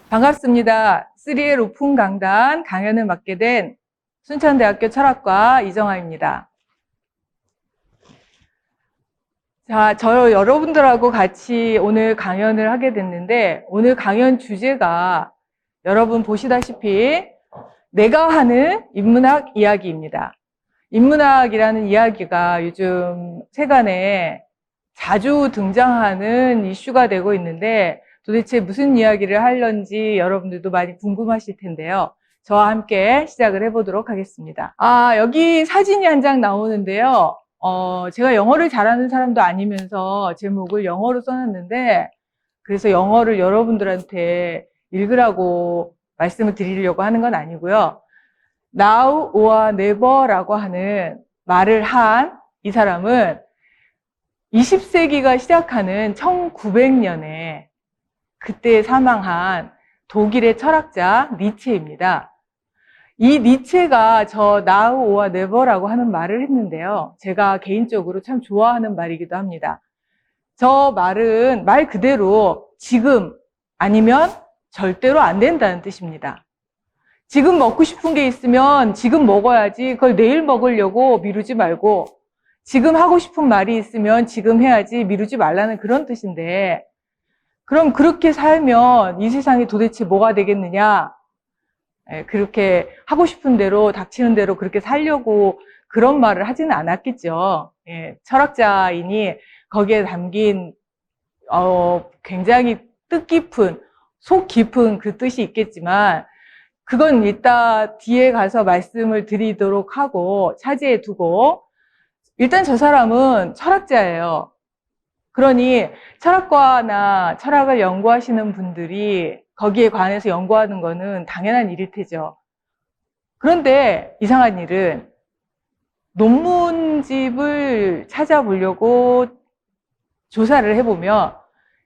반갑습니다. 3L 오픈 강단 강연을 맡게 된 순천대학교 철학과 이정아입니다. 자, 여러분들하고 같이 오늘 강연을 하게 됐는데, 오늘 강연 주제가 여러분 보시다시피 내가 하는 인문학 이야기입니다. 인문학이라는 이야기가 요즘 세간에 자주 등장하는 이슈가 되고 있는데, 도대체 무슨 이야기를 하려는지 여러분들도 많이 궁금하실 텐데요. 저와 함께 시작을 해보도록 하겠습니다. 여기 사진이 한 장 나오는데요. 제가 영어를 잘하는 사람도 아니면서 제목을 영어로 써놨는데, 그래서 영어를 여러분들한테 읽으라고 말씀을 드리려고 하는 건 아니고요. Now or never라고 하는 말을 한 이 사람은 20세기가 시작하는 1900년에 그때 사망한 독일의 철학자 니체입니다. 이 니체가 저 now or never라고 하는 말을 했는데요. 제가 개인적으로 참 좋아하는 말이기도 합니다. 저 말은 말 그대로 지금 아니면 절대로 안 된다는 뜻입니다. 지금 먹고 싶은 게 있으면 지금 먹어야지 그걸 내일 먹으려고 미루지 말고, 지금 하고 싶은 말이 있으면 지금 해야지 미루지 말라는 그런 뜻인데, 그럼 그렇게 살면 이 세상이 도대체 뭐가 되겠느냐? 그렇게 하고 싶은 대로 닥치는 대로 그렇게 살려고 그런 말을 하지는 않았겠죠. 철학자이니 거기에 담긴 굉장히 뜻깊은, 속 깊은 그 뜻이 있겠지만, 그건 이따 뒤에 가서 말씀을 드리도록 하고 차지해 두고, 일단 저 사람은 철학자예요. 그러니 철학과나 철학을 연구하시는 분들이 거기에 관해서 연구하는 거는 당연한 일일 테죠. 그런데 이상한 일은 논문집을 찾아보려고 조사를 해보면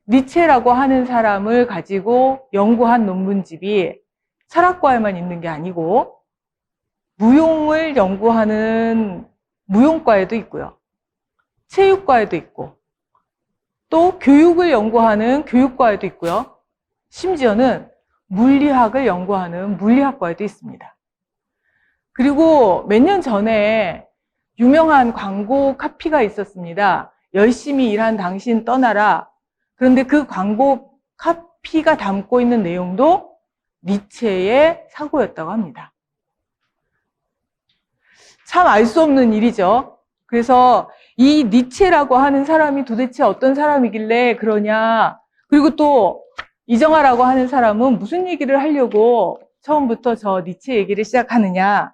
니체라고 하는 사람을 가지고 연구한 논문집이 철학과에만 있는 게 아니고 무용을 연구하는 무용과에도 있고요. 체육과에도 있고, 또 교육을 연구하는 교육과에도 있고요. 심지어는 물리학을 연구하는 물리학과에도 있습니다. 그리고 몇 년 전에 유명한 광고 카피가 있었습니다. 열심히 일한 당신 떠나라. 그런데 그 광고 카피가 담고 있는 내용도 니체의 사고였다고 합니다. 참 알 수 없는 일이죠. 그래서 이 니체라고 하는 사람이 도대체 어떤 사람이길래 그러냐, 그리고 또 이정아라고 하는 사람은 무슨 얘기를 하려고 처음부터 저 니체 얘기를 시작하느냐.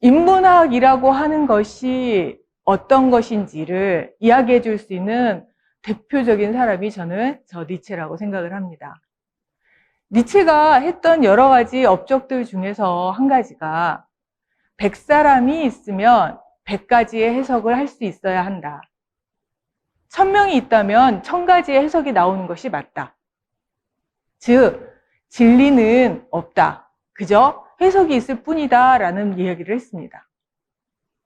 인문학이라고 하는 것이 어떤 것인지를 이야기해 줄 수 있는 대표적인 사람이 저는 저 니체라고 생각을 합니다. 니체가 했던 여러 가지 업적들 중에서 한 가지가 100사람이 있으면 100가지의 해석을 할 수 있어야 한다. 1000명이 있다면 1000가지의 해석이 나오는 것이 맞다. 즉, 진리는 없다. 그저 해석이 있을 뿐이다 라는 이야기를 했습니다.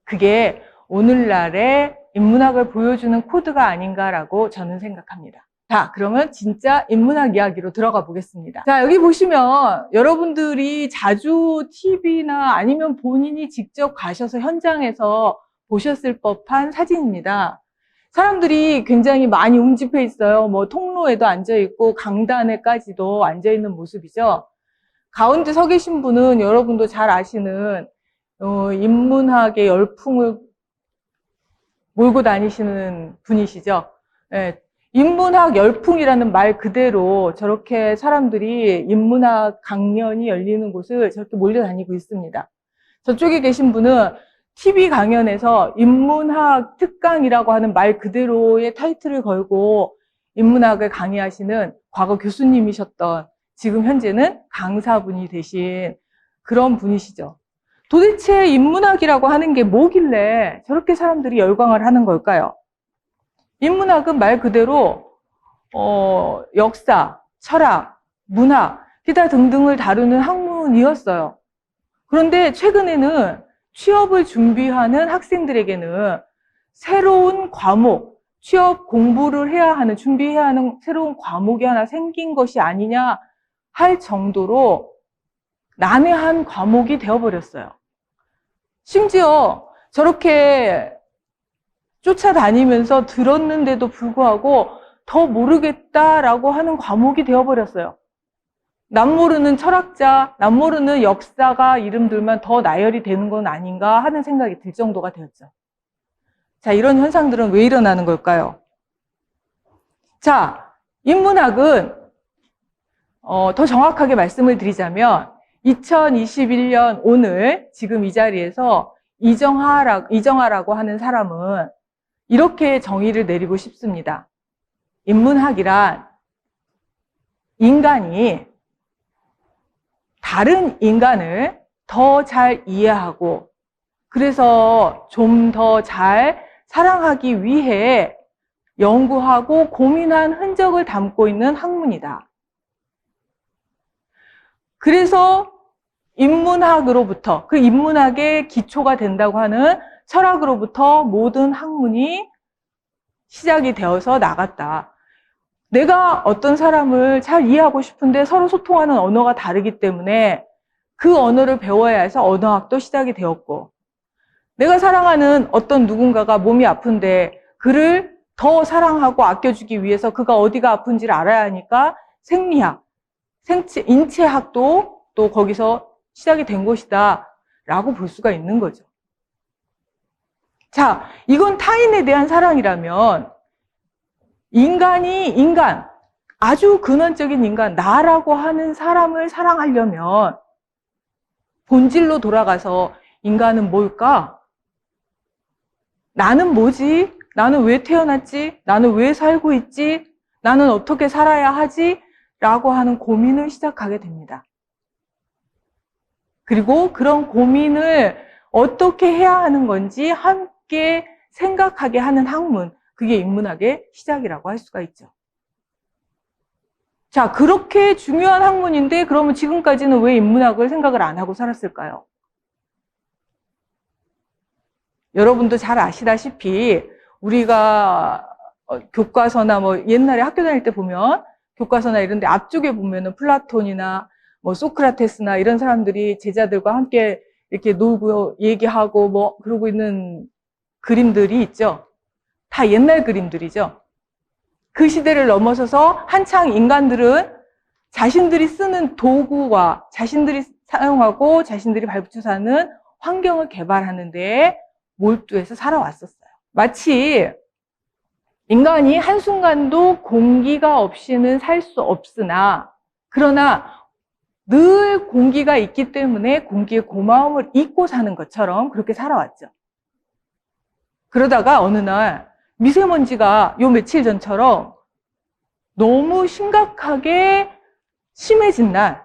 그게 오늘날의 인문학을 보여주는 코드가 아닌가라고 저는 생각합니다. 자, 그러면 진짜 인문학 이야기로 들어가 보겠습니다. 자, 여기 보시면 여러분들이 자주 TV나 아니면 본인이 직접 가셔서 현장에서 보셨을 법한 사진입니다. 사람들이 굉장히 많이 운집해 있어요. 뭐 통로에도 앉아 있고 강단에까지도 앉아 있는 모습이죠. 가운데 서 계신 분은 여러분도 잘 아시는 인문학의 열풍을 몰고 다니시는 분이시죠. 네. 인문학 열풍이라는 말 그대로 저렇게 사람들이 인문학 강연이 열리는 곳을 저렇게 몰려다니고 있습니다. 저쪽에 계신 분은 TV 강연에서 인문학 특강이라고 하는 말 그대로의 타이틀을 걸고 인문학을 강의하시는 과거 교수님이셨던, 지금 현재는 강사분이 되신 그런 분이시죠. 도대체 인문학이라고 하는 게 뭐길래 저렇게 사람들이 열광을 하는 걸까요? 인문학은 말 그대로 역사, 철학, 문학, 기타 등등을 다루는 학문이었어요. 그런데 최근에는 취업을 준비하는 학생들에게는 새로운 과목, 취업 공부를 해야 하는, 준비해야 하는 새로운 과목이 하나 생긴 것이 아니냐 할 정도로 난해한 과목이 되어버렸어요. 심지어 저렇게 쫓아다니면서 들었는데도 불구하고 더 모르겠다라고 하는 과목이 되어버렸어요. 남 모르는 철학자, 남 모르는 역사가 이름들만 더 나열이 되는 건 아닌가 하는 생각이 들 정도가 되었죠. 자, 이런 현상들은 왜 일어나는 걸까요? 자, 인문학은 더 정확하게 말씀을 드리자면 2021년 오늘 지금 이 자리에서 이정하라고 하는 사람은 이렇게 정의를 내리고 싶습니다. 인문학이란 인간이 다른 인간을 더 잘 이해하고 그래서 좀 더 잘 사랑하기 위해 연구하고 고민한 흔적을 담고 있는 학문이다. 그래서 인문학으로부터, 그 인문학의 기초가 된다고 하는 철학으로부터 모든 학문이 시작이 되어서 나갔다. 내가 어떤 사람을 잘 이해하고 싶은데 서로 소통하는 언어가 다르기 때문에 그 언어를 배워야 해서 언어학도 시작이 되었고, 내가 사랑하는 어떤 누군가가 몸이 아픈데 그를 더 사랑하고 아껴주기 위해서 그가 어디가 아픈지를 알아야 하니까 생리학, 인체학도 또 거기서 시작이 된 것이다 라고 볼 수가 있는 거죠. 자, 이건 타인에 대한 사랑이라면 인간, 아주 근원적인 인간, 나라고 하는 사람을 사랑하려면 본질로 돌아가서 인간은 뭘까? 나는 뭐지? 나는 왜 태어났지? 나는 왜 살고 있지? 나는 어떻게 살아야 하지? 라고 하는 고민을 시작하게 됩니다. 그리고 그런 고민을 어떻게 해야 하는 건지 함께 생각하게 하는 학문, 그게 인문학의 시작이라고 할 수가 있죠. 자, 그렇게 중요한 학문인데 그러면 지금까지는 왜 인문학을 생각을 안 하고 살았을까요? 여러분도 잘 아시다시피 우리가 교과서나 뭐 옛날에 학교 다닐 때 보면 교과서나 이런 데 앞쪽에 보면은 플라톤이나 뭐 소크라테스나 이런 사람들이 제자들과 함께 이렇게 놀고 얘기하고 뭐 그러고 있는 그림들이 있죠. 다 옛날 그림들이죠. 그 시대를 넘어서서 한창 인간들은 자신들이 쓰는 도구와 자신들이 사용하고 자신들이 발붙여 사는 환경을 개발하는 데에 몰두해서 살아왔었어요. 마치 인간이 한순간도 공기가 없이는 살 수 없으나 그러나 늘 공기가 있기 때문에 공기의 고마움을 잊고 사는 것처럼 그렇게 살아왔죠. 그러다가 어느 날 미세먼지가 요 며칠 전처럼 너무 심각하게 심해진 날,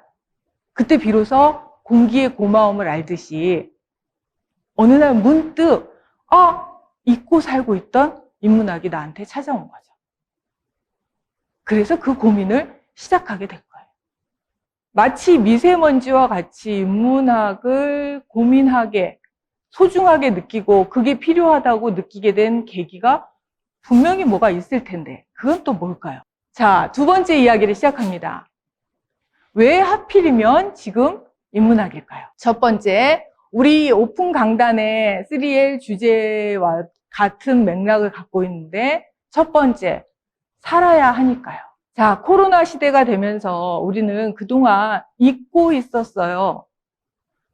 그때 비로소 공기의 고마움을 알듯이 어느 날 문득 잊고 살고 있던 인문학이 나한테 찾아온 거죠. 그래서 그 고민을 시작하게 된 거예요. 마치 미세먼지와 같이 인문학을 고민하게, 소중하게 느끼고 그게 필요하다고 느끼게 된 계기가 분명히 뭐가 있을 텐데 그건 또 뭘까요? 자, 두 번째 이야기를 시작합니다. 왜 하필이면 지금 인문학일까요? 첫 번째, 우리 오픈 강단의 3L 주제와 같은 맥락을 갖고 있는데 첫 번째, 살아야 하니까요. 자, 코로나 시대가 되면서 우리는 그동안 잊고 있었어요.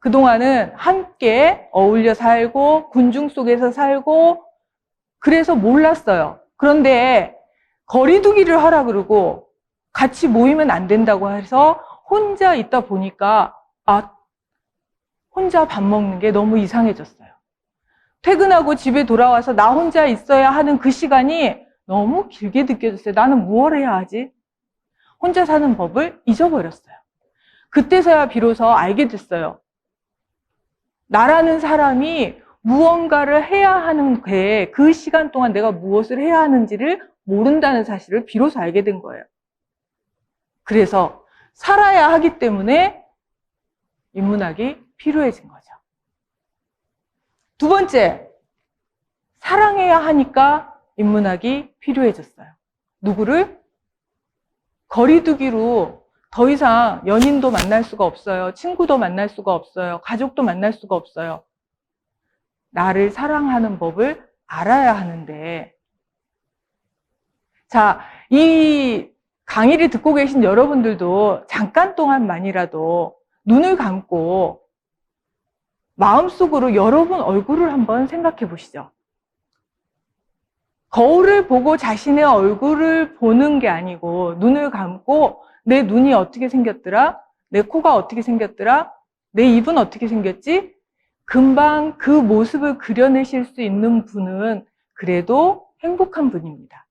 그동안은 함께 어울려 살고 군중 속에서 살고 그래서 몰랐어요. 그런데 거리두기를 하라 그러고 같이 모이면 안 된다고 해서 혼자 있다 보니까 혼자 밥 먹는 게 너무 이상해졌어요. 퇴근하고 집에 돌아와서 나 혼자 있어야 하는 그 시간이 너무 길게 느껴졌어요. 나는 무엇을 해야 하지? 혼자 사는 법을 잊어버렸어요. 그때서야 비로소 알게 됐어요. 나라는 사람이 무언가를 해야 하는 그 시간 동안 내가 무엇을 해야 하는지를 모른다는 사실을 비로소 알게 된 거예요. 그래서 살아야 하기 때문에 인문학이 필요해진 거죠. 두 번째, 사랑해야 하니까 인문학이 필요해졌어요. 누구를? 거리두기로 더 이상 연인도 만날 수가 없어요. 친구도 만날 수가 없어요. 가족도 만날 수가 없어요. 나를 사랑하는 법을 알아야 하는데, 자, 이 강의를 듣고 계신 여러분들도 잠깐 동안만이라도 눈을 감고 마음속으로 여러분 얼굴을 한번 생각해 보시죠. 거울을 보고 자신의 얼굴을 보는 게 아니고 눈을 감고 내 눈이 어떻게 생겼더라? 내 코가 어떻게 생겼더라? 내 입은 어떻게 생겼지? 금방 그 모습을 그려내실 수 있는 분은 그래도 행복한 분입니다.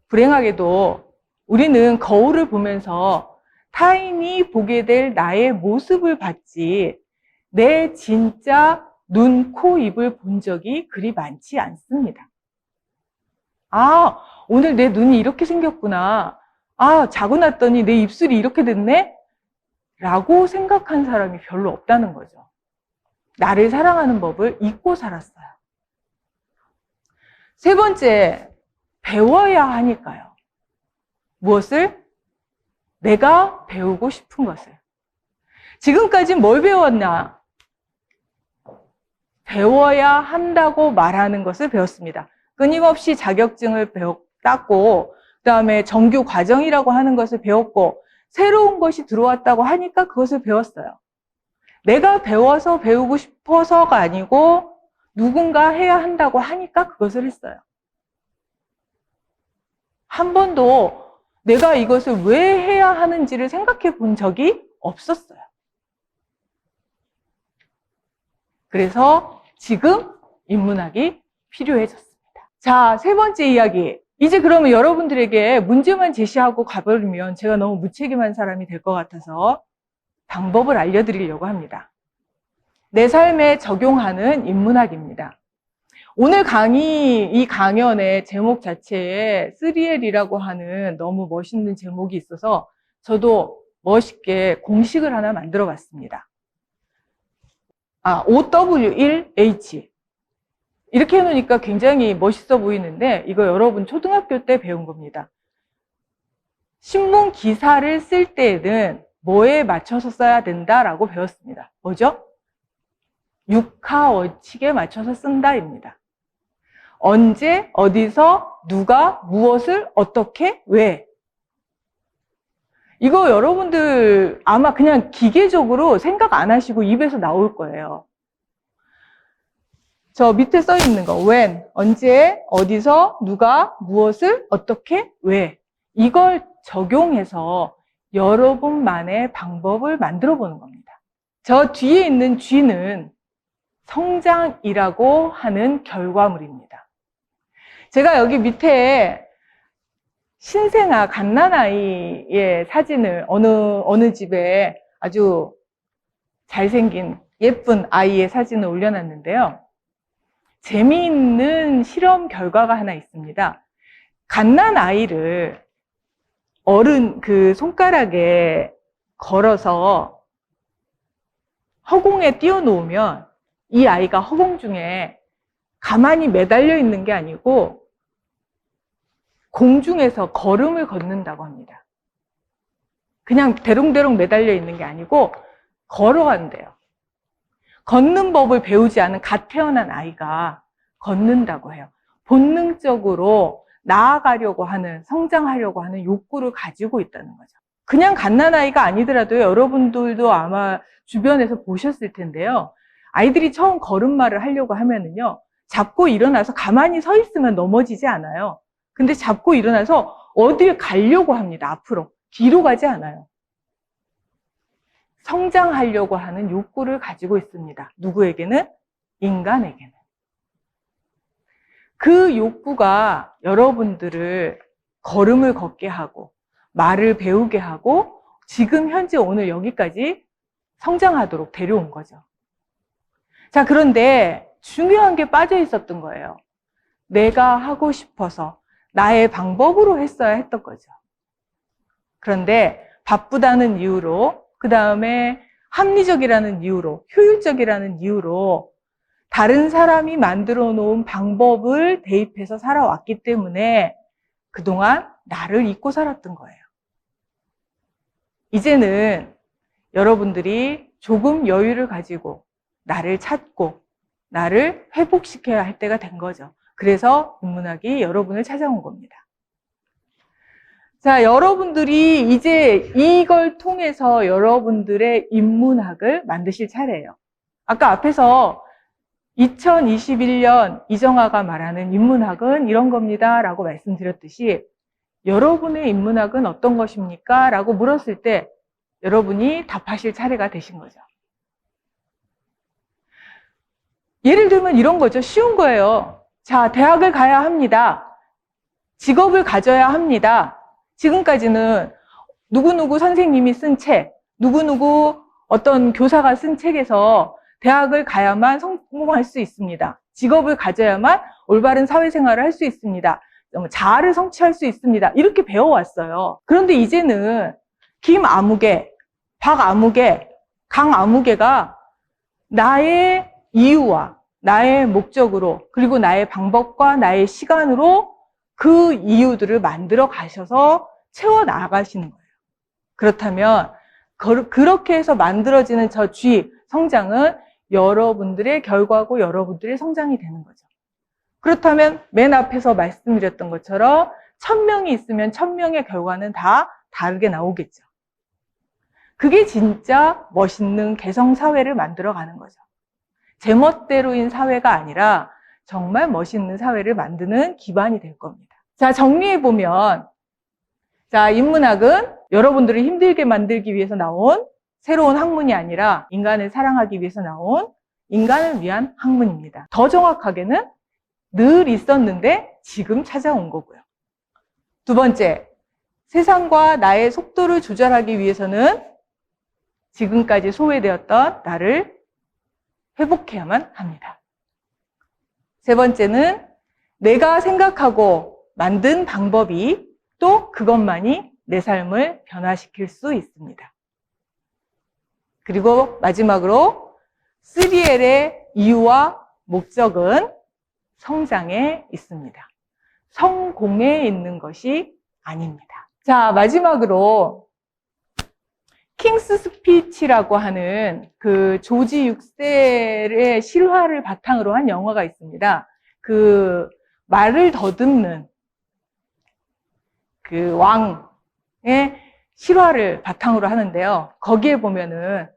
불행하게도 우리는 거울을 보면서 타인이 보게 될 나의 모습을 봤지 내 진짜 눈, 코, 입을 본 적이 그리 많지 않습니다. 아, 오늘 내 눈이 이렇게 생겼구나. 아, 자고 났더니 내 입술이 이렇게 됐네? 라고 생각한 사람이 별로 없다는 거죠. 나를 사랑하는 법을 잊고 살았어요. 세 번째, 배워야 하니까요. 무엇을? 내가 배우고 싶은 것을. 지금까지 뭘 배웠나? 배워야 한다고 말하는 것을 배웠습니다. 끊임없이 자격증을 땄고, 그 다음에 정규 과정이라고 하는 것을 배웠고, 새로운 것이 들어왔다고 하니까 그것을 배웠어요. 내가 배워서 배우고 싶어서가 아니고, 누군가 해야 한다고 하니까 그것을 했어요. 한 번도 내가 이것을 왜 해야 하는지를 생각해 본 적이 없었어요. 그래서 지금 인문학이 필요해졌습니다. 자, 세 번째 이야기. 이제 그러면 여러분들에게 문제만 제시하고 가버리면 제가 너무 무책임한 사람이 될 것 같아서 방법을 알려드리려고 합니다. 내 삶에 적용하는 인문학입니다. 오늘 이 강연의 제목 자체에 3L이라고 하는 너무 멋있는 제목이 있어서 저도 멋있게 공식을 하나 만들어 봤습니다. OW1H. 이렇게 해놓으니까 굉장히 멋있어 보이는데 이거 여러분 초등학교 때 배운 겁니다. 신문 기사를 쓸 때에는 뭐에 맞춰서 써야 된다라고 배웠습니다. 뭐죠? 육하 원칙에 맞춰서 쓴다입니다. 언제, 어디서, 누가, 무엇을, 어떻게, 왜. 이거 여러분들 아마 그냥 기계적으로 생각 안 하시고 입에서 나올 거예요. 저 밑에 써 있는 거, when, 언제, 어디서, 누가, 무엇을, 어떻게, 왜. 이걸 적용해서 여러분만의 방법을 만들어 보는 겁니다. 저 뒤에 있는 G는 성장이라고 하는 결과물입니다. 제가 여기 밑에 신생아, 갓난아이의 사진을 어느 집에 아주 잘생긴 예쁜 아이의 사진을 올려놨는데요. 재미있는 실험 결과가 하나 있습니다. 갓난아이를 어른 그 손가락에 걸어서 허공에 띄워놓으면 이 아이가 허공 중에 가만히 매달려 있는 게 아니고 공중에서 걸음을 걷는다고 합니다. 그냥 대롱대롱 매달려 있는 게 아니고 걸어간대요. 걷는 법을 배우지 않은 갓 태어난 아이가 걷는다고 해요. 본능적으로 나아가려고 하는, 성장하려고 하는 욕구를 가지고 있다는 거죠. 그냥 갓난아이가 아니더라도 여러분들도 아마 주변에서 보셨을 텐데요. 아이들이 처음 걸음마를 하려고 하면은요, 잡고 일어나서 가만히 서 있으면 넘어지지 않아요. 근데 잡고 일어나서 어딜 가려고 합니다. 앞으로. 뒤로 가지 않아요. 성장하려고 하는 욕구를 가지고 있습니다. 누구에게는? 인간에게는. 그 욕구가 여러분들을 걸음을 걷게 하고 말을 배우게 하고 지금 현재 오늘 여기까지 성장하도록 데려온 거죠. 자, 그런데 중요한 게 빠져 있었던 거예요. 내가 하고 싶어서 나의 방법으로 했어야 했던 거죠. 그런데 바쁘다는 이유로, 그 다음에 합리적이라는 이유로, 효율적이라는 이유로 다른 사람이 만들어 놓은 방법을 대입해서 살아왔기 때문에 그동안 나를 잊고 살았던 거예요. 이제는 여러분들이 조금 여유를 가지고 나를 찾고 나를 회복시켜야 할 때가 된 거죠. 그래서 인문학이 여러분을 찾아온 겁니다. 자, 여러분들이 이제 이걸 통해서 여러분들의 인문학을 만드실 차례예요. 아까 앞에서 2021년 이정아가 말하는 인문학은 이런 겁니다 라고 말씀드렸듯이 여러분의 인문학은 어떤 것입니까? 라고 물었을 때 여러분이 답하실 차례가 되신 거죠. 예를 들면 이런 거죠. 쉬운 거예요. 자, 대학을 가야 합니다. 직업을 가져야 합니다. 지금까지는 누구누구 선생님이 쓴 책, 누구누구 어떤 교사가 쓴 책에서 대학을 가야만 성공할 수 있습니다. 직업을 가져야만 올바른 사회생활을 할 수 있습니다. 자아를 성취할 수 있습니다. 이렇게 배워왔어요. 그런데 이제는 김아무개, 박아무개, 강아무개가 나의 이유와 나의 목적으로 그리고 나의 방법과 나의 시간으로 그 이유들을 만들어 가셔서 채워 나가시는 거예요. 그렇다면 그렇게 해서 만들어지는 저 G, 성장은 여러분들의 결과고 여러분들의 성장이 되는 거죠. 그렇다면 맨 앞에서 말씀드렸던 것처럼 1000명이 있으면 1000명의 결과는 다 다르게 나오겠죠. 그게 진짜 멋있는 개성사회를 만들어가는 거죠. 제멋대로인 사회가 아니라 정말 멋있는 사회를 만드는 기반이 될 겁니다. 자, 정리해보면 자, 인문학은 여러분들을 힘들게 만들기 위해서 나온 새로운 학문이 아니라 인간을 사랑하기 위해서 나온 인간을 위한 학문입니다. 더 정확하게는 늘 있었는데 지금 찾아온 거고요. 두 번째, 세상과 나의 속도를 조절하기 위해서는 지금까지 소외되었던 나를 회복해야만 합니다. 세 번째는 내가 생각하고 만든 방법이 또 그것만이 내 삶을 변화시킬 수 있습니다. 그리고 마지막으로 3L의 이유와 목적은 성장에 있습니다. 성공에 있는 것이 아닙니다. 자, 마지막으로 킹스 스피치라고 하는 그 조지 6세의 실화를 바탕으로 한 영화가 있습니다. 그 말을 더듬는 그 왕의 실화를 바탕으로 하는데요. 거기에 보면은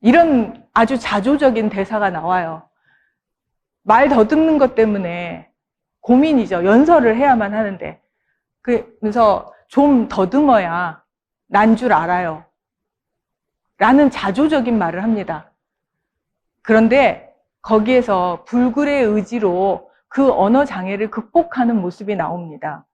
이런 아주 자조적인 대사가 나와요. 말 더듬는 것 때문에 고민이죠. 연설을 해야만 하는데. 그래서 좀 더듬어야 난 줄 알아요. 라는 자조적인 말을 합니다. 그런데 거기에서 불굴의 의지로 그 언어 장애를 극복하는 모습이 나옵니다.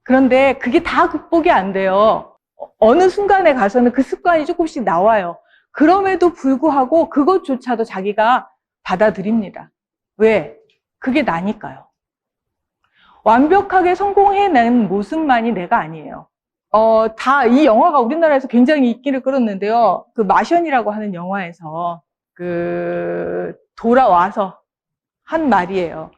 그런데 그게 다 극복이 안 돼요. 어느 순간에 가서는 그 습관이 조금씩 나와요. 그럼에도 불구하고 그것조차도 자기가 받아들입니다. 왜? 그게 나니까요. 완벽하게 성공해낸 모습만이 내가 아니에요. 이 영화가 우리나라에서 굉장히 인기를 끌었는데요. 그 마션이라고 하는 영화에서 돌아와서 한 말이에요.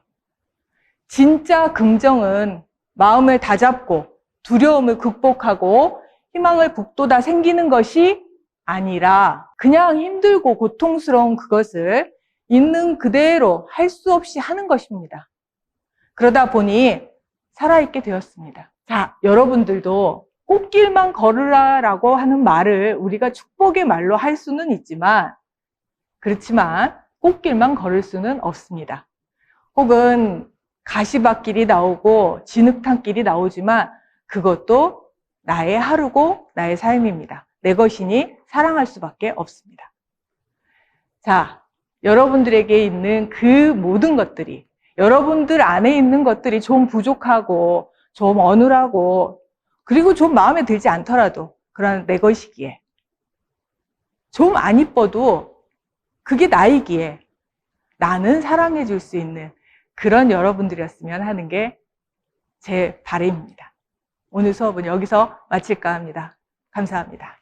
진짜 긍정은 마음을 다잡고 두려움을 극복하고 희망을 북돋아 생기는 것이 아니라 그냥 힘들고 고통스러운 그것을 있는 그대로 할 수 없이 하는 것입니다. 그러다 보니 살아있게 되었습니다. 자, 여러분들도 꽃길만 걸으라라고 하는 말을 우리가 축복의 말로 할 수는 있지만 그렇지만 꽃길만 걸을 수는 없습니다. 혹은 가시밭길이 나오고 진흙탕길이 나오지만 그것도 나의 하루고 나의 삶입니다. 내 것이니 사랑할 수밖에 없습니다. 자, 여러분들에게 있는 그 모든 것들이 여러분들 안에 있는 것들이 좀 부족하고 좀 어눌하고 그리고 좀 마음에 들지 않더라도 그런 내 것이기에 좀 안 이뻐도 그게 나이기에 나는 사랑해 줄 수 있는 그런 여러분들이었으면 하는 게 제 바람입니다. 오늘 수업은 여기서 마칠까 합니다. 감사합니다.